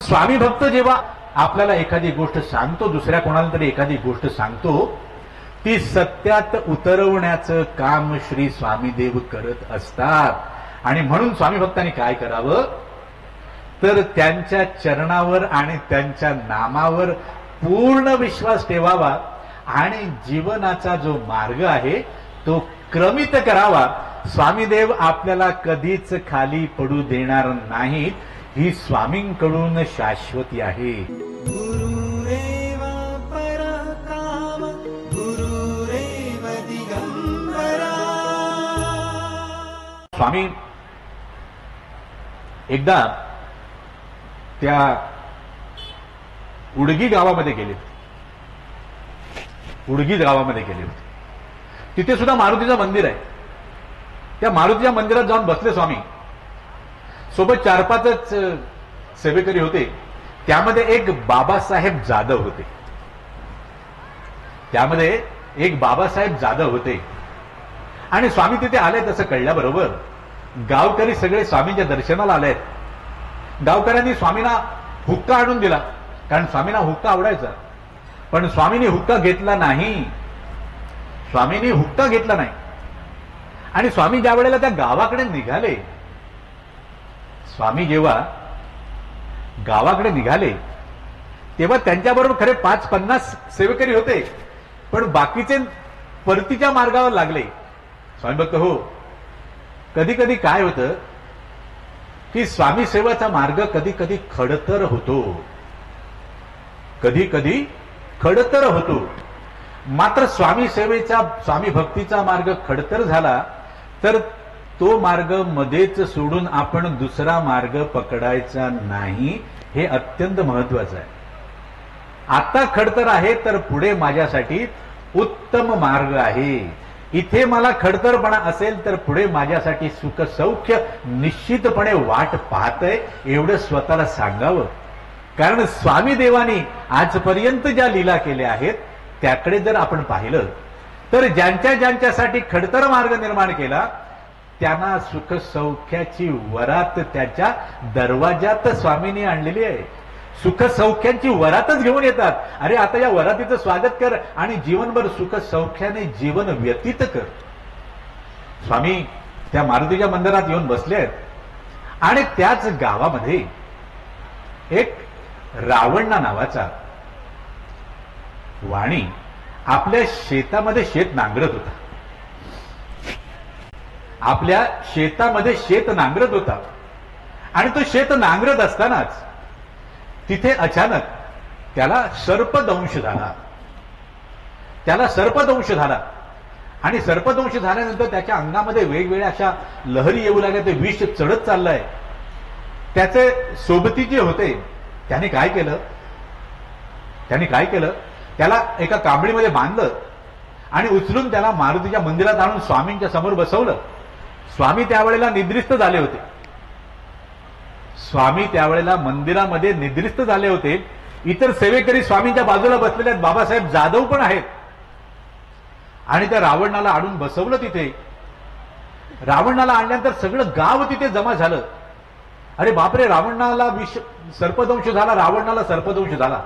स्वामी भक्त जेव्हा आपल्याला एखादी गोष्ट सांगतो, दुसऱ्या कोणाला तरी एखादी गोष्ट सांगतो, ती सत्यात उतरवण्याचं काम श्री स्वामीदेव करत असतात। आणि म्हणून स्वामी भक्तांनी काय करावं तर त्यांच्या चरणावर आणि त्यांच्या नामावर पूर्ण विश्वास ठेवावा आणि जीवनाचा जो मार्ग आहे तो क्रमित करावा। स्वामीदेव आपल्याला कधीच खाली पडू देणार नाहीत, ही स्वामींकडून शाश्वती आहे। गुरुरेव परकाम गुरुरेव दिगंबरा। स्वामी एकदा त्या उडगी गावामध्ये गेले होते। उडगी गावामध्ये गेले होते, तिथे सुद्धा मारुतीचं मंदिर आहे। त्या मारुतीच्या मंदिरात जाऊन बसले स्वामी, सोबत 4-5 सेवेकरी होते। त्यामध्ये एक बाबासाहेब जाधव होते, त्यामध्ये एक बाबासाहेब जाधव होते। आणि स्वामी तिथे आले तसं कळल्याबरोबर गावकरी सगळे स्वामींच्या दर्शनाला आलेत। गावकऱ्यांनी स्वामींना हुक्का आणून दिला, कारण स्वामींना हुक्का आवडायचा, पण स्वामींनी हुक्का घेतला नाही। स्वामींनी हुक्का घेतला नाही आणि स्वामी ज्या वेळेला त्या गावाकडे निघाले, स्वामी जेव्हा गावाकडे निघाले तेव्हा त्यांच्याबरोबर खरे 5-50 सेवेकरी होते, पण बाकीचे परतीच्या मार्गावर लागले। स्वामी भक्त हो, कधी कधी काय होतं की स्वामी सेवेचा मार्ग कधी कधी खडतर होतो, कधी कधी खडतर होतो। मात्र स्वामी सेवेचा, स्वामी भक्तीचा मार्ग खडतर झाला तर तो मार्ग मध्येच सोडून आपण दुसरा मार्ग पकडायचा नाही, हे अत्यंत महत्वाचं आहे। आता खडतर आहे तर पुढे माझ्यासाठी उत्तम मार्ग आहे। इथे मला खडतरपणा असेल तर पुढे माझ्यासाठी सुख सौख्य निश्चितपणे वाट पाहतंय, एवढं स्वतःला सांगावं। कारण स्वामी देवानी आजपर्यंत ज्या लीला केल्या आहेत त्याकडे जर आपण पाहिलं तर ज्यांच्यासाठी खडतर मार्ग निर्माण केला त्यांना सुख सौख्याची वरात त्याच्या दरवाजात स्वामींनी आणलेली आहे। सुख सौख्यांची वरातच घेऊन येतात। अरे आता या वरातीचं स्वागत कर आणि जीवनभर सुख सौख्याने जीवन व्यतीत कर। स्वामी त्या मारुतीच्या मंदिरात येऊन बसले आहेत आणि त्याच गावामध्ये एक रावणा नावाचा वाणी आपल्या शेतामध्ये शेत नांगरत होता। आपल्या शेतामध्ये शेत नांगरत होता आणि तो शेत नांगरत असतानाच तिथे अचानक त्याला सर्पदंश झाला। त्याला सर्पदंश झाला आणि सर्पदंश झाल्यानंतर त्याच्या अंगामध्ये वेगवेगळ्या अशा लहरी येऊ लागल्या, ते विष चढत चाललंय। त्याचे सोबती जे होते त्याने काय केलं, त्याला एका कांबळीमध्ये बांधलं आणि उचलून त्याला मारुतीच्या मंदिरात आणून स्वामींच्या समोर बसवलं। स्वामी त्यावेळेला निद्रिस्त झाले होते। स्वामी त्यावेळेला मंदिरामध्ये निद्रिस्त झाले होते। इतर सेवेकरी स्वामींच्या बाजूला बसलेले आहेत, बाबासाहेब जाधव पण आहेत। आणि त्या रावणाला आणून बसवलं तिथे। रावणाला आणल्यानंतर सगळं गाव तिथे जमा झालं। अरे बापरे, रावणाला सर्पदंश झाला, रावणाला सर्पदंश झाला,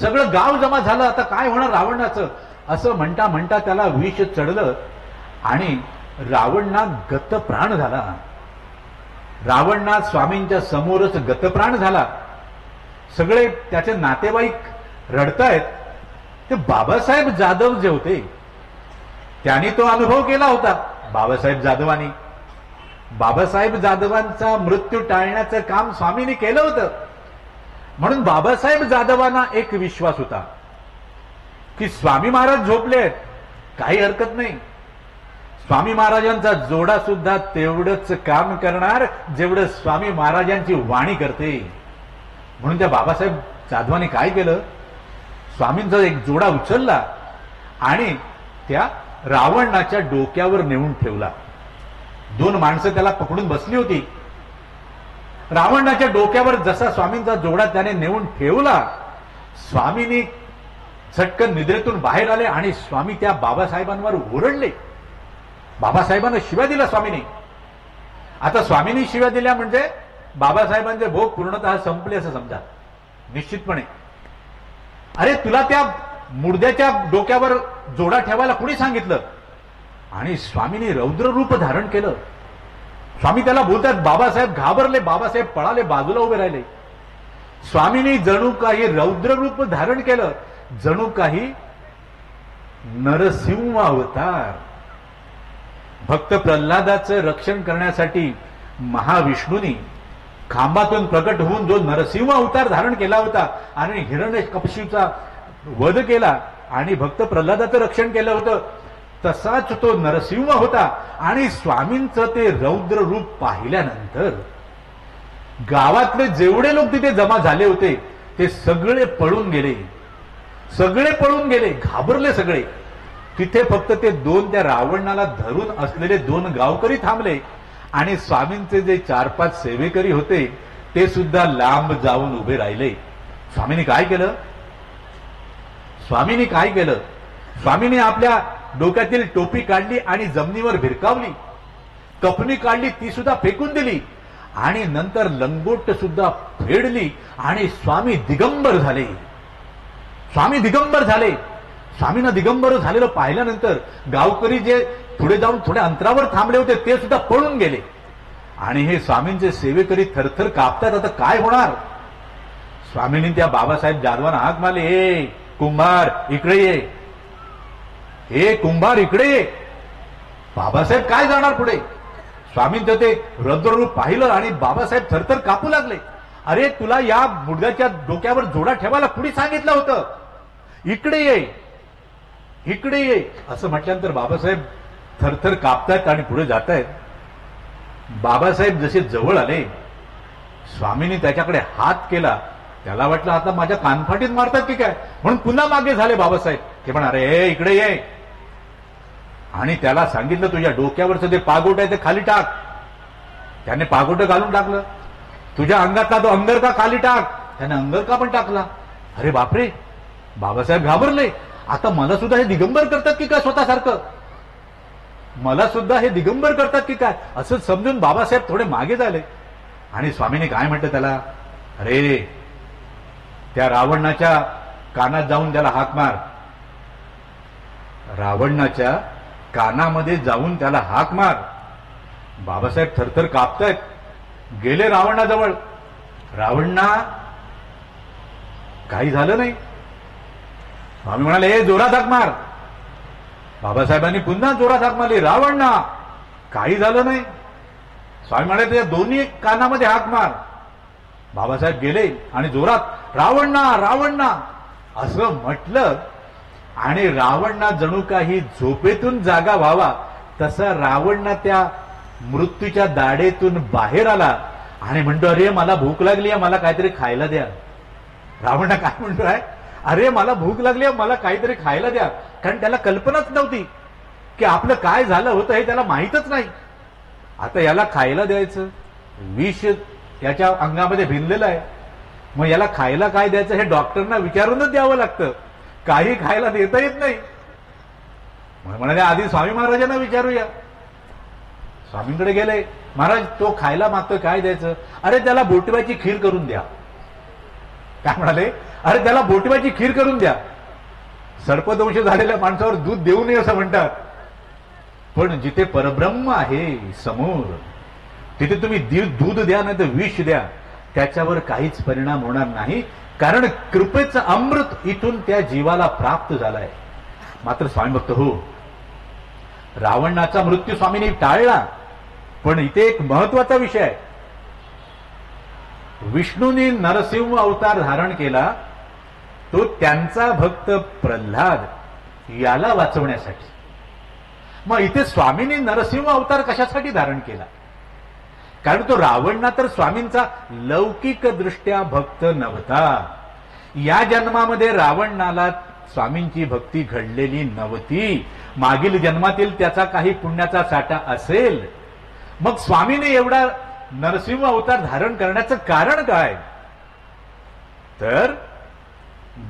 सगळं गाव जमा झालं। आता काय होणार रावणाचं, असं म्हणता म्हणता त्याला विष चढलं आणि रावणा गतप्राण झाला। रावणा स्वामींच्या समोरच गतप्राण झाला। सगळे त्याचे नातेवाईक रडतायत। ते बाबासाहेब जाधव जे होते त्यांनी तो अनुभव केला होता। बाबासाहेब जाधवांचा मृत्यू टाळण्याचं काम स्वामींनी केलं होतं। म्हणून बाबासाहेब जाधवांना एक विश्वास होता की स्वामी महाराज झोपलेत, काही हरकत नाही, स्वामी महाराजांचा जोडा सुद्धा तेवढंच काम करणार जेवढं स्वामी महाराजांची वाणी करते। म्हणून त्या बाबासाहेब जाधवांनी काय केलं, स्वामींचा एक जोडा उचलला आणि त्या रावणाच्या डोक्यावर नेऊन ठेवला। 2 माणसं त्याला पकडून बसली होती। रावणाच्या डोक्यावर जसा स्वामींचा जोडा त्याने नेऊन ठेवला, स्वामींनी झटकन निद्रेतून बाहेर आले आणि स्वामी त्या बाबासाहेबांवर ओरडले। बाबासाहेबांना शिव्या दिला स्वामींनी। आता स्वामींनी शिव्या दिल्या म्हणजे बाबासाहेबांचे भोग पूर्णतः संपले असं समजा। निश्चितपणे. अरे तुला त्या मुडद्याच्या डोक्यावर जोडा ठेवायला कुणी सांगितलं? आणि स्वामींनी रौद्र रूप धारण केलं. स्वामी त्याला बोलतात, बाबासाहेब घाबरले, बाबासाहेब पळाले, बाजूला उभे राहिले. स्वामींनी जणू काही रौद्र रूप धारण केलं, जणू काही नरसिंह अवतार. भक्त प्रल्हादाचं रक्षण करण्यासाठी महाविष्णूंनी खांबातून प्रकट होऊन जो नरसिंह अवतार धारण केला होता आणि हिरण्यकशिपूचा वध केला आणि भक्त प्रल्हादाचं रक्षण केलं होतं, तसाच तो नरसिंह होता. आणि स्वामींचं ते रौद्र रूप पाहिल्यानंतर गावातले जेवढे लोक तिथे जमा झाले होते ते सगळे पळून गेले, सगळे पळून गेले, घाबरले सगळे. तिथे फक्त ते दोन त्या रावणाला धरून असलेले दोन गावकरी थांबले आणि स्वामींचे जे 4-5 सेवेकरी होते ते सुद्धा लांब जाऊन उभे राहिले. स्वामींनी काय केलं? स्वामींनी काय केलं? स्वामींनी आपल्या डोक्यातील टोपी काढली आणि जमिनीवर भिरकावली, कपनी काढली, ती सुद्धा फेकून दिली आणि नंतर लंगोट सुद्धा फेडली आणि स्वामी दिगंबर झाले. स्वामी दिगंबर झाले. स्वामींना दिगंबर झालेलं पाहिल्यानंतर गावकरी जे पुढे जाऊन थोड्या अंतरावर थांबले होते ते सुद्धा पळून गेले. आणि हे स्वामींचे सेवेकरी थरथर कापतात. आता काय होणार? स्वामींनी त्या बाबासाहेब जाधवांना हाक मारली, हे कुंभार इकडे ये, हे कुंभार इकडे ये. बाबासाहेब काय जाणार पुढे? स्वामींचं ते रौद्ररूप पाहिलं आणि बाबासाहेब थरथर कापू लागले. अरे तुला या मुडद्याच्या डोक्यावर जोडा ठेवायला कुणी सांगितलं होतं? इकडे ये, इकडे ये असं म्हटल्यानंतर बाबासाहेब थरथर कापतायत आणि पुढे जात आहेत. बाबासाहेब जसे जवळ आले, स्वामींनी त्याच्याकडे हात केला. त्याला वाटलं आता माझ्या कानफाटीत मारतात की काय, म्हणून पुन्हा मागे झाले बाबासाहेब. ते म्हणा, अरे इकडे ये. आणि त्याला सांगितलं, तुझ्या डोक्यावरचं ते पागोट आहे ते खाली टाक. त्याने पागोट घालून टाकलं. तुझ्या अंगातला तो अंगरका खाली टाक. त्याने अंगरका पण टाकला. अरे बापरे, बाबासाहेब घाबरले. आता मला सुद्धा हे दिगंबर करतात की काय स्वतःसारखं, मला सुद्धा हे दिगंबर करतात की काय असं समजून बाबासाहेब थोडे मागे झाले. आणि स्वामीने काय म्हटलं त्याला, अरे त्या रावणाच्या कानात जाऊन त्याला हाक मार. रावणाच्या कानामध्ये जाऊन त्याला हाक मार. बाबासाहेब थरथर कापतायत. गेले रावणाजवळ. रावणा काही झालं नाही. स्वामी म्हणाले, हे जोरात हाक मार. बाबासाहेबांनी पुन्हा जोरात हाक मारली. रावणा काही झालं नाही. स्वामी म्हणाले, त्या दोन्ही कानामध्ये हाक मार. बाबासाहेब गेले आणि जोरात रावणा रावणा असं म्हटलं. आणि रावणा जणू काही झोपेतून जागा व्हावा तसा रावणा त्या मृत्यूच्या दाढेतून बाहेर आला आणि म्हणतो, अरे मला भूक लागली आहे, मला काहीतरी खायला द्या. रावणा काय म्हणतोय, अरे मला भूक लागली आहे, मला काहीतरी खायला द्या. कारण त्याला कल्पनाच नव्हती की आपलं काय झालं होतं हे त्याला माहीतच नाही. आता याला खायला द्यायचं, विष याच्या अंगामध्ये भिनलेलं आहे, मग याला खायला काय द्यायचं हे डॉक्टरना विचारूनच द्यावं लागतं. काही खायला देता येत नाही. म्हणाले, आधी स्वामी महाराजांना विचारूया. स्वामींकडे गेले. महाराज तो खायला मागतोय, काय द्यायचं? अरे त्याला बोटव्याची खीर करून द्या. काय म्हणाले, अरे त्याला बोटव्याची खीर करून द्या. सर्पदंश झालेल्या माणसावर दूध देऊ नये असं म्हणतात. पण जिथे परब्रह्म आहे समोर, तिथे तुम्ही दूध द्या नाही तर विष द्या, त्याच्यावर काहीच परिणाम होणार नाही. कारण कृपेचं अमृत इथून त्या जीवाला प्राप्त झालाय. मात्र स्वामी भक्त हो, रावणाचा मृत्यू स्वामींनी टाळला. पण इथे एक महत्वाचा विषय आहे. विष्णूंनी नरसिंह अवतार धारण केला तो त्यांचा भक्त प्रल्हाद याला वाचवण्यासाठी. मग इथे स्वामींनी नरसिंह अवतार कशासाठी धारण केला? कारण तो रावणा तर स्वामींचा लौकिक दृष्ट्या भक्त नव्हता. या जन्मामध्ये रावणाला स्वामींची भक्ती घडलेली नव्हती. मागील जन्मातील त्याचा काही पुण्याचा साठा असेल. मग स्वामीने एवढा नरसिंह अवतार धारण करण्याचं कारण काय? तर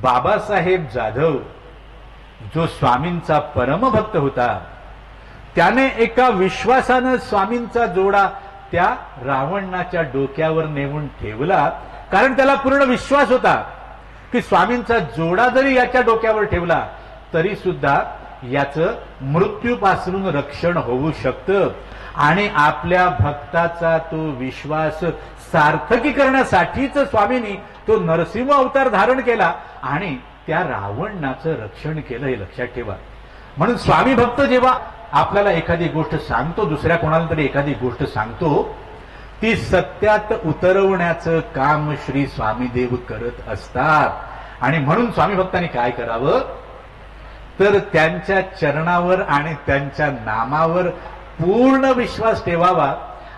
बाबासाहेब जाधव जो स्वामींचा परमभक्त होता, त्याने एका विश्वासानं स्वामींचा जोडा त्या रावणाच्या डोक्यावर नेऊन ठेवला. कारण त्याला पूर्ण विश्वास होता की स्वामींचा जोडा जरी याच्या डोक्यावर ठेवला तरी सुद्धा याचं मृत्यूपासून रक्षण होऊ शकतं. आणि आपल्या भक्ताचा तो विश्वास सार्थकी करण्यासाठीच स्वामींनी तो नरसिंह अवतार धारण केला आणि त्या रावणाचं रक्षण केलं, हे लक्षात ठेवा. म्हणून स्वामी भक्त जेव्हा आपल्याला एखादी गोष्ट सांगतो, दुसऱ्या कोणाला तरी एखादी गोष्ट सांगतो, ती सत्यात उतरवण्याचं काम श्री स्वामीदेव करत असतात. आणि म्हणून स्वामी भक्तांनी काय करावं तर त्यांच्या चरणावर आणि त्यांच्या नामावर पूर्ण विश्वास ठेवावा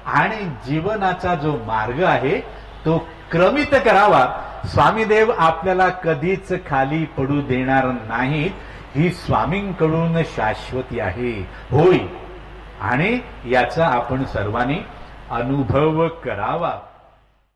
आणि जीवनाचा जो मार्ग आहे तो क्रमित करावा. स्वामीदेव आपल्याला कधीच खाली पडू देणार नाहीत, ही स्वामींकडून शाश्वती आहे, होय. आणि याचा आपण सर्वांनी अनुभव करावा.